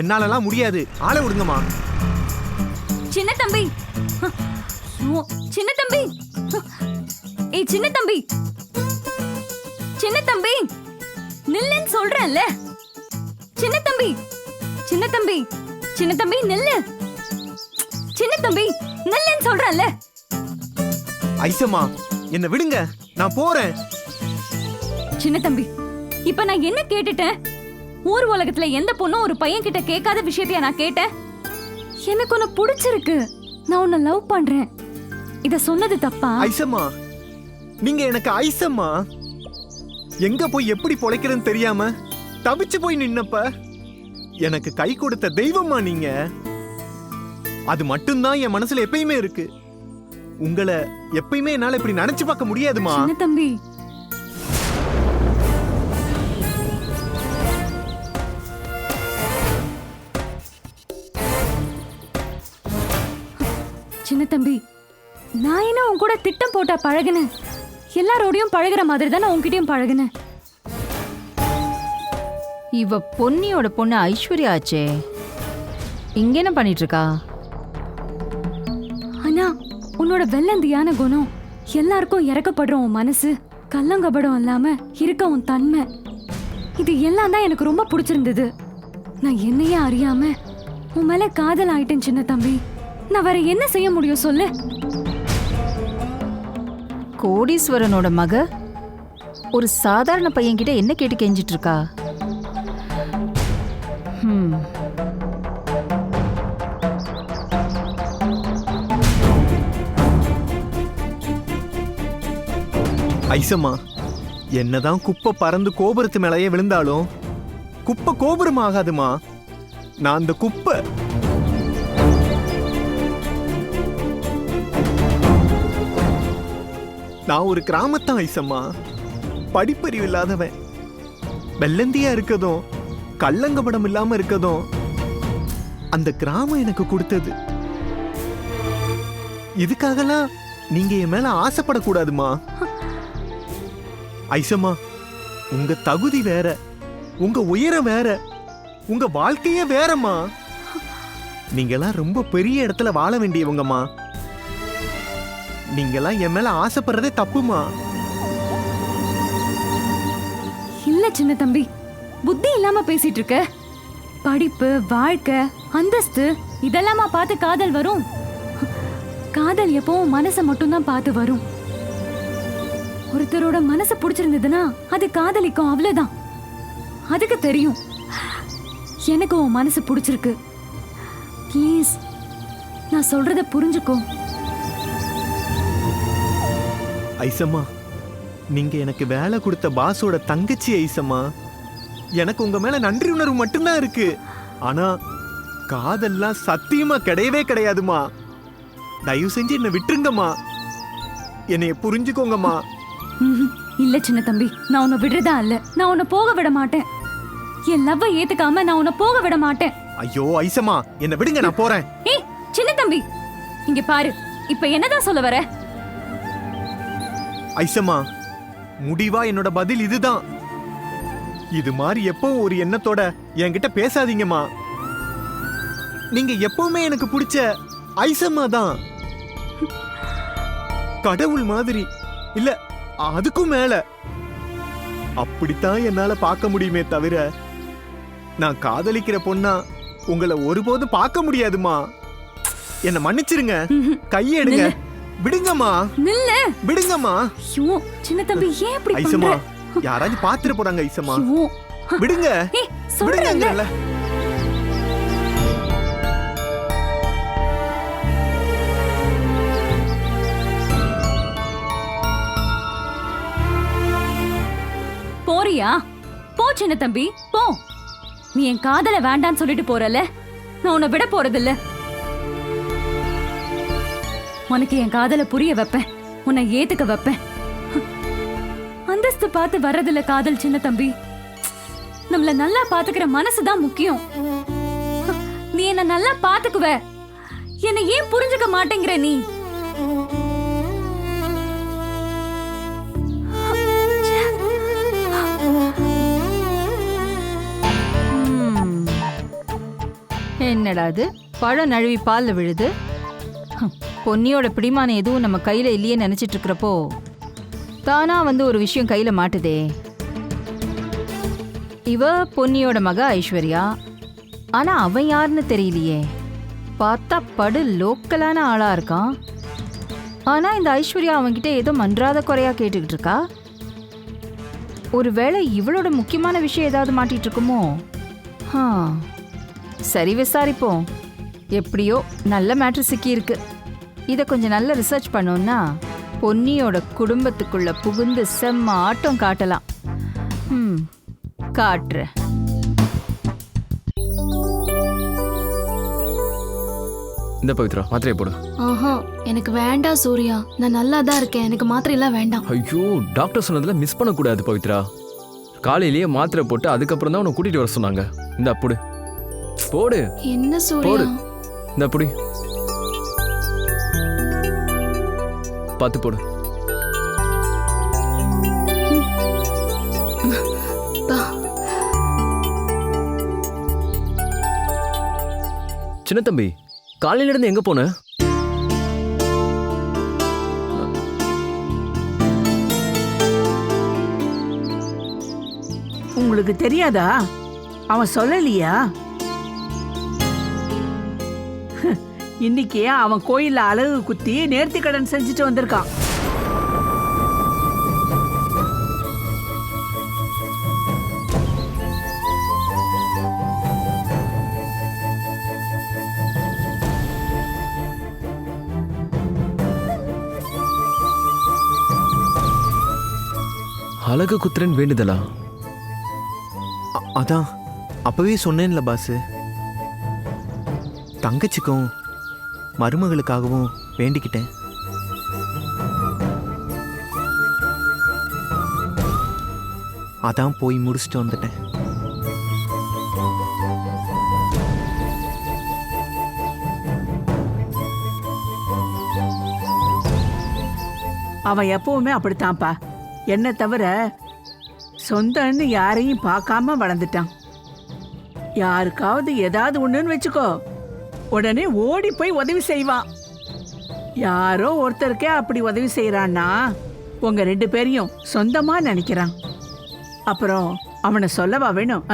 என்னாலலாம் முடியாது. ஆளை விடுங்கம்மா. சின்ன தம்பி, ஐயோ, சின்ன தம்பி, ஏய் சின்ன தம்பி, சின்ன தம்பி, நில்லுன்னு சொல்றேன்ல. சின்ன தம்பி, சின்ன தம்பி, சின்ன தம்பி நில்லு. சின்ன தம்பி நில்லுன்னு சொல்றேன்ல. ஐசம்மா என்ன விடுங்க, நான் போறேன். சின்ன தம்பி, இப்ப நான் என்ன கேட்டுட்டேன்? ஊர் உலகத்துல எந்த பொண்ணும் ஒரு பையன் கிட்ட கேட்காத விஷயத்தையா நான் கேட்டேன்? எனக்கு உன்னை பிடிச்சிருக்கு, நான் உன்னை லவ் பண்றேன். இத சொன்னது தப்பா? ஐசம்மா நீங்க எனக்கு ஐசம்மா. எங்க போய் எப்படி பொழைக்கிறேன்னு தெரியாம தவிச்சு போய் நின்னப்ப எனக்கு கை கொடுத்த தெய்வமா நீங்க. அது மட்டும்தான் என் மனசுல எப்பயுமே இருக்கு. உங்களை எப்பயுமே என்னால இப்படி நினைச்சு பார்க்க முடியாதுமா. சின்ன தம்பி, சின்ன தம்பி, நான் என்ன உன் கூட திட்டம் போட்டா பழகுனேன்? எல்லாரோடையும் பழகுற மாதிரி தான் உன்கிட்டயும் பழகுனேன். இவ பொன்னியோட பொண்ணு ஐஸ்வர்யா ஆச்சே, இங்க என்ன பண்ணிட்டு இருக்கா? ஆனா உன்னோட வெள்ளந்தியான குணம், எல்லாருக்கும் இறக்கப்படுற உன் மனசு, கள்ளங்கபடம் இல்லாம இருக்க உன் தன்மை, இது எல்லாம் தான் எனக்கு ரொம்ப பிடிச்சிருந்தது. நான் என்னையே அறியாம உன் மேல காதல் ஆயிட்டேன் சின்ன தம்பி. நான் வேற என்ன செய்ய முடியும் சொல்லு? கோடீஸ்வரனோட மக ஒரு சாதாரண பையன் கிட்ட என்ன கேட்டு கெஞ்சிட்டு இருக்கா? ஐசம்மா என்னதான் குப்பை பறந்து கோபுரத்து மேலேயே விழுந்தாலும் குப்பை கோபுரம் ஆகாதுமா. நான் அந்த குப்பை. நான் ஒரு கிராமத்தான் ஐசம்மா. படிப்பறிவு இல்லாதவன். வெள்ளந்தியா இருக்கதும் கள்ளங்கபடம் இல்லாம இருக்கதும் அந்த கிராமம் எனக்கு கொடுத்தது. இதுக்காகலாம் நீங்க என் மேல ஆசைப்படக்கூடாதுமா. ஐசம்மா உங்க தகுதி வேற, உங்க உயரம் வேற, உங்க வாழ்க்கையே வேறம்மா. நீங்கெல்லாம் ரொம்ப பெரிய இடத்துல வாழ வேண்டியவங்கம்மா. நீங்கெல்லாம் என் மேல ஆசைப்படுறதே தப்புமா. இல்ல சின்ன தம்பி, புத்தி இல்லாம பேசிட்டு இருக்க. படிப்பு, வாழ்க்கை, அந்தஸ்து இதெல்லாமா பார்த்து காதல் வரும்? காதல் எப்பவும் மனசை மட்டும்தான் பார்த்து வரும். ஒருத்தரோட மனசை பிடிச்சிருந்ததுன்னா அது காதலிக்கும், அவ்வளவுதான். அதுக்கு தெரியும் எனக்கு உன் மனசு பிடிச்சிருக்கு. ப்ளீஸ் நான் சொல்றத புரிஞ்சுக்கோ. ஐசம்மா நீங்க எனக்கு வேலை கொடுத்த பாஸோட தங்கச்சி ஐசம்மா. எனக்கு உங்க மேல நன்றி உணர்வு மட்டும்தான் இருக்கு. ஆனா காதல்லாம் சத்தியமா கிடையவே கிடையாதுமா. தயவு செஞ்சு என்ன விட்டுருங்கம்மா. என்னைய புரிஞ்சுக்கோங்கம்மா. இல்ல சின்ன தம்பி, நான் உன்னை விடுறதா இல்ல. நான் உன்னை போக விட மாட்டேன். என் லவ்வை ஏத்துக்காம நான் உன்னை போக விட மாட்டேன். ஐயோ ஐசம்மா என்ன விடுங்க, நான் போறேன். ஏய் சின்ன தம்பி, இங்க பாரு, இப்ப என்னதான் சொல்ல வர? ஐசம்மா முடிவா என்னோட பதில் இதுதான். இது மாதிரி எப்பவும் ஒரு எண்ணத்தோட என்கிட்ட பேசாதீங்கம்மா. நீங்க எப்பவுமே எனக்கு பிடிச்ச ஐசம்மா தான். கடவுள் மாதிரி இல்ல, அதுக்கும் மேல. அப்படித்தான் என்னால பார்க்க முடியுமே தவிர நான் காதலிக்கிற பொண்ணா உங்களை ஒருபோதும் பார்க்க முடியாதுமா. என்ன மன்னிச்சிருங்க. கையெடுங்க. விடுங்கம்மா. நில்ல. விடுங்கம்மா. ஐயோ சின்ன தம்பி, ஏன் இப்படி பண்ற? ஐசம்மா யாராச்சும் பாத்துற போறாங்க ஐசம்மா. விடுங்க. ஏய் சொல்றேன்ல. போறியா? போ சின்ன தம்பி போ. நீ என் காதல வேண்டான்னு சொல்லிட்டு போறல, நான் உன்னை விட போறதில்ல. உனக்கு என் காதல புரிய வைப்பேன், உன்னை ஏத்துக்க வைப்பேன். அந்தஸ்து பார்த்து வர்றதில்ல காதல் சின்ன தம்பி. நம்மள நல்லா பாத்துக்கிற மனசுதான் முக்கியம். நீ என்ன நல்லா பாத்துக்குவ, என்னை ஏன் புரிஞ்சுக்க மாட்டேங்கிற நீ? என்னடா அது பழம் நழுவி பால்ல விழுது. பொன்னியோட பிடிமானம் எதுவும் நம்ம கையில இல்லையே நினைச்சிட்டு இருக்கிறப்போ தானா வந்து ஒரு விஷயம் கையில மாட்டுதே. இவ பொன்னியோட மக ஐஸ்வர்யா. ஆனா அவன் யாருன்னு தெரியலையே. பார்த்தா படு லோக்கலான ஆளா இருக்கான். ஆனா இந்த ஐஸ்வர்யா அவன்கிட்ட ஏதோ மன்றாத குறையா கேட்டுக்கிட்டு இருக்கா. ஒருவேளை இவளோட முக்கியமான விஷயம் ஏதாவது மாட்டிட்டு இருக்குமோ? சரி, விசாரிப்போம். எப்படியோ நல்ல மேட்ரு சிக்கி இருக்கு. இதை கொஞ்சம் நல்ல ரிசர்ச் பண்ணோம்னா பொன்னியோட குடும்பத்துக்குள்ள புகுந்து செம்ம ஆட்டம் காட்டலாம். காட்டுறேன். இந்த பவித்ரா மாத்திரையை போடு. ஆஹா, எனக்கு வேண்டாம் சூர்யா. நான் நல்லா தான் இருக்கேன். எனக்கு மாத்திரை எல்லாம் வேண்டாம். ஐயோ, டாக்டர் சொன்னதுல மிஸ் பண்ணக்கூடாது பவித்ரா. காலையிலேயே மாத்திரை போட்டு அதுக்கப்புறம் தான் உன்னை கூட்டிட்டு வர சொன்னாங்க. இந்த போடு போடு. என்ன சூர்யா? போடு. இந்த புடி. பார்த்து போடு. சின்ன தம்பி, காலையில இருந்து எங்க போன? உங்களுக்கு தெரியாதா? அவன் சொல்லலையா? இன்னைக்கு அவன் கோயில்ல அலகு குத்தி நேர்த்தி கடன் செஞ்சுட்டு வந்திருக்கான். அழகு குத்துறன் வேண்டுதலா? அதான் அப்பவே சொன்னேன்ல பாஸ். தங்கச்சிக்கும் மருமகளுக்காகவும் வேண்டிக்கிட்டேன். அதான் போய் முடிச்சுட்டு வந்துட்டேன். அவன் எப்பவுமே அப்படித்தான்ப்பா. என்ன தவிர சொந்தன்னு யாரையும் பார்க்காம வளர்ந்துட்டான். யாருக்காவது ஏதாவது ஒண்ணுன்னு வச்சுக்கோ, உடனே ஓடி போய் உதவி செய்வான். யாரோ ஒருத்தருக்கே அப்படி உதவி செய்யறான்னா உங்க 2 பேரையும் சொந்தமா நினைக்கிறான். அப்புறம் அவனை சொல்லவா வேணும்?